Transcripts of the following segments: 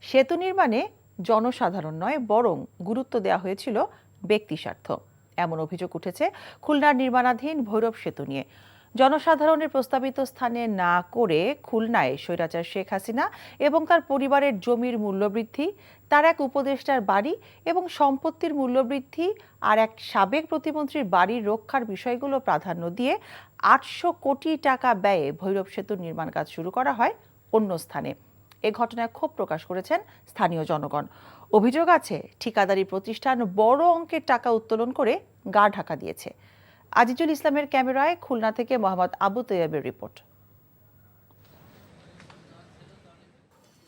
সেতু নির্মাণে জনসাধারণ নয় বরং গুরুত্ব দেওয়া হয়েছিল ব্যক্তি স্বার্থ, এমন অভিযোগ উঠেছে খুলনার নির্মাণাধীন ভৈরব সেতু নিয়ে। জনসাধারণের প্রস্তাবিত স্থানে না করে খুলনায় স্বৈরাচার শেখ হাসিনা এবং তার পরিবারের জমির মূল্যবৃদ্ধি, তার এক উপদেষ্টার বাড়ি এবং সম্পত্তির মূল্যবৃদ্ধি আর এক সাবেক প্রতিমন্ত্রীর বাড়ির রক্ষার বিষয়গুলো প্রাধান্য দিয়ে ৮০০ কোটি টাকা ব্যয়ে ভৈরব সেতুর নির্মাণ কাজ শুরু করা হয় অন্য স্থানে। এ ঘটনায় ক্ষোভ প্রকাশ করেছেন স্থানীয় জনগণ। অভিযোগ আছে ঠিকাদারি প্রতিষ্ঠান বড় অঙ্কের টাকা উত্তোলন করে গা ঢাকা দিয়েছে। আজিজুল ইসলামের ক্যামেরায় খুলনা থেকে মোহাম্মদ আবু তৈয়বের রিপোর্ট।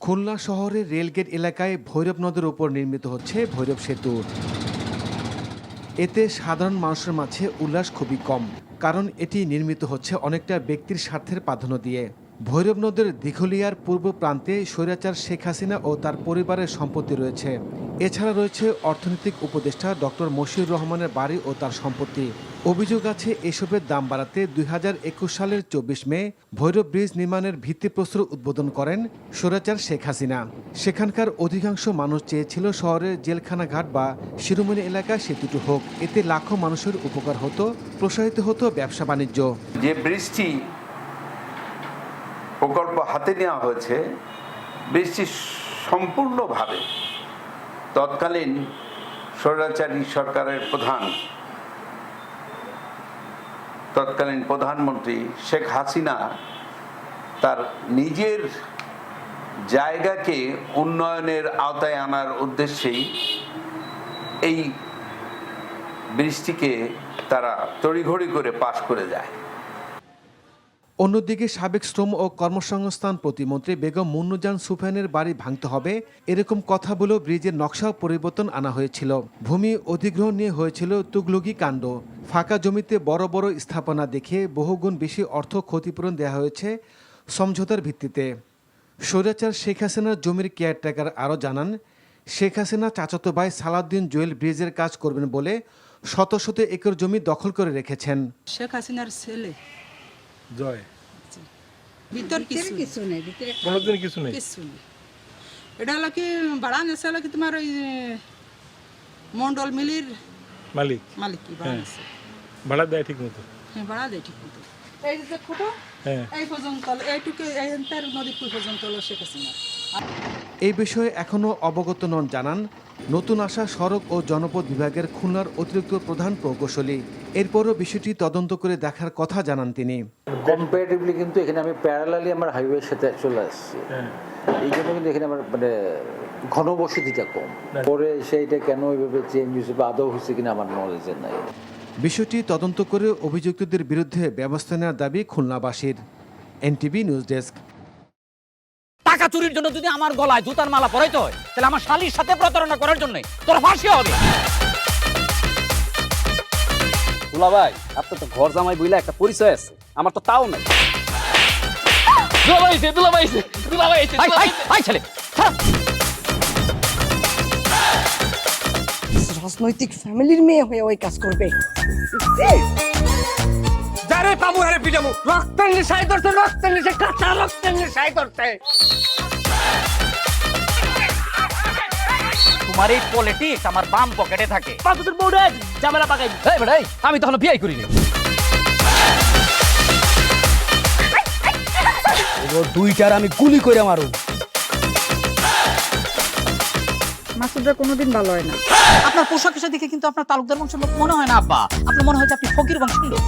খুলনা শহরের রেলগেট এলাকায় ভৈরব নদের উপর নির্মিত হচ্ছে ভৈরব সেতু। এতে সাধারণ মানুষের মাঝে উল্লাস খুবই কম, কারণ এটি নির্মিত হচ্ছে অনেকটা ব্যক্তির স্বার্থের প্রাধান্য দিয়ে। ভৈরব নদের দিঘলিয়ার পূর্ব প্রান্তে স্বৈরাচার শেখ হাসিনা ও তার পরিবারের সম্পত্তি রয়েছে। এছাড়া রয়েছে অর্থনৈতিক উপদেষ্টা ডক্টর মশিউর রহমানের বাড়ি ও তার সম্পত্তি। অভিযোগ আছে এসবের দাম বাড়াতে ২০২১ সালের ২৪ মে ভৈরব ব্রিজ নির্মাণের ভিত্তিপ্রস্তর উদ্বোধন করেন স্বৈরাচার শেখ হাসিনা। সেখানকার অধিকাংশ মানুষ চেয়েছিল শহরের জেলখানা ঘাট বা শিরোমণি এলাকায় সেতুটি হোক। এতে লাখো মানুষের উপকার হতো, প্রসারিত হতো ব্যবসা বাণিজ্য। যে ব্রিজটি প্রকল্প হাতে নেওয়া হয়েছে, ব্রিজটি সম্পূর্ণভাবে তৎকালীন স্বৈরাচারী সরকারের তৎকালীন প্রধানমন্ত্রী শেখ হাসিনা তার নিজের জায়গাকে উন্নয়নের আওতায় আনার উদ্দেশ্যেই এই ব্রিজটিকে তারা তড়িঘড়ি করে পাশ করে যায়। অন্যদিকে সাবেক শ্রম ও কর্মসংস্থান প্রতিমন্ত্রী বেগম মুন্নুজান সুফিয়ানের বাড়ি ভাঙতে হবে এরকম কথা বলেও ব্রিজের নকশাও পরিবর্তন আনা হয়েছিল। ভূমি অধিগ্রহণ নিয়ে হয়েছিল তুগলকি কাণ্ড। ফাঁকা জমিতে বড় বড় স্থাপনা দেখে বহুগুণ বেশি অর্থ ক্ষতিপূরণ দেওয়া হয়েছে সমঝোতার ভিত্তিতে। স্বৈরাচার শেখ হাসিনার জমির কেয়ারটেকার আরও জানান, শেখ হাসিনা চাচাতো ভাই সালাউদ্দিন জুয়েল ব্রিজের কাজ করবেন বলে শত শত একর জমি দখল করে রেখেছেন। শেখ হাসিনার ছেলে জয় ভিতর কিছু নেই, কোনোদিন কিছু নেই। এটা হলো কি ভাড়া নেছে, হলো কি তোমার ওই মন্ডল মিলির মালিক কি ভাড়া নেছে, ভাড়া দেয় ঠিক মতো। হ্যাঁ ভাড়া দেয় ঠিক মতো। এই যে ফুটো এই পর্যন্ত এইটুকু এই এন্টার নদী পর্যন্ত হলো শেখ হাসিনা। এই বিষয়ে এখনও অবগত নন জানান নতুন আসা সড়ক ও জনপথ বিভাগের খুলনার অতিরিক্ত প্রধান প্রকৌশলী। এরপরও বিষয়টি তদন্ত করে দেখার কথা জানান তিনি। কম্পারেটিভলি কিন্তু এখানে আমি প্যারালালি আমার হাইওয়ের সাথে চলে আসছি, এই জন্য কিন্তু এখানে আমার মানে ঘনবসতিটা কম। পরে সেইটা কেন ওইভাবে চেঞ্জ হয়েছে বা আদৌ হয়েছে কিনা আমার নলেজের নাই। বিষয়টি তদন্ত করে অভিযুক্তদের বিরুদ্ধে ব্যবস্থা নেওয়ার দাবি খুলনাবাসীর। NTV news desk. টাকা চুরির জন্য যদি আমার গলায় জুতার মালা পরাইতে হয়, তাহলে আমার শালীর সাথে প্রতারণা করার জন্য তোর ফাঁসি হবে। দুলা ভাই, আপনার তো ঘর জামাই বইলা একটা পরিচয় আছে, আমার তো তাও নাই। রাজনৈতিক ফ্যামিলির মেয়ে হয়ে ওই কাজ করবে। যারে পাবো আরে পিটামু, রক্তের নেশায় ধরতে, রক্তের নেশায়, কাঁচা রক্তের নেশায় ধরতে। তোমার এই পলিটিক্স আমার বাম পকেটে থাকে। তোর বউরে ঝামেলা পাকাই। এই বেটাই, আমি তখন বিয়ে করিনি। দুইটার আমি গুলি করে মারু। মাসুদরা কোনোদিন ভালো হয় না। আপনার পোশাক আশাক দেখে কিন্তু আপনার তালুকদার বংশের লোক মনে হয় না আব্বা, আপনার মনে হয় যে আপনি ফকির বংশের লোক।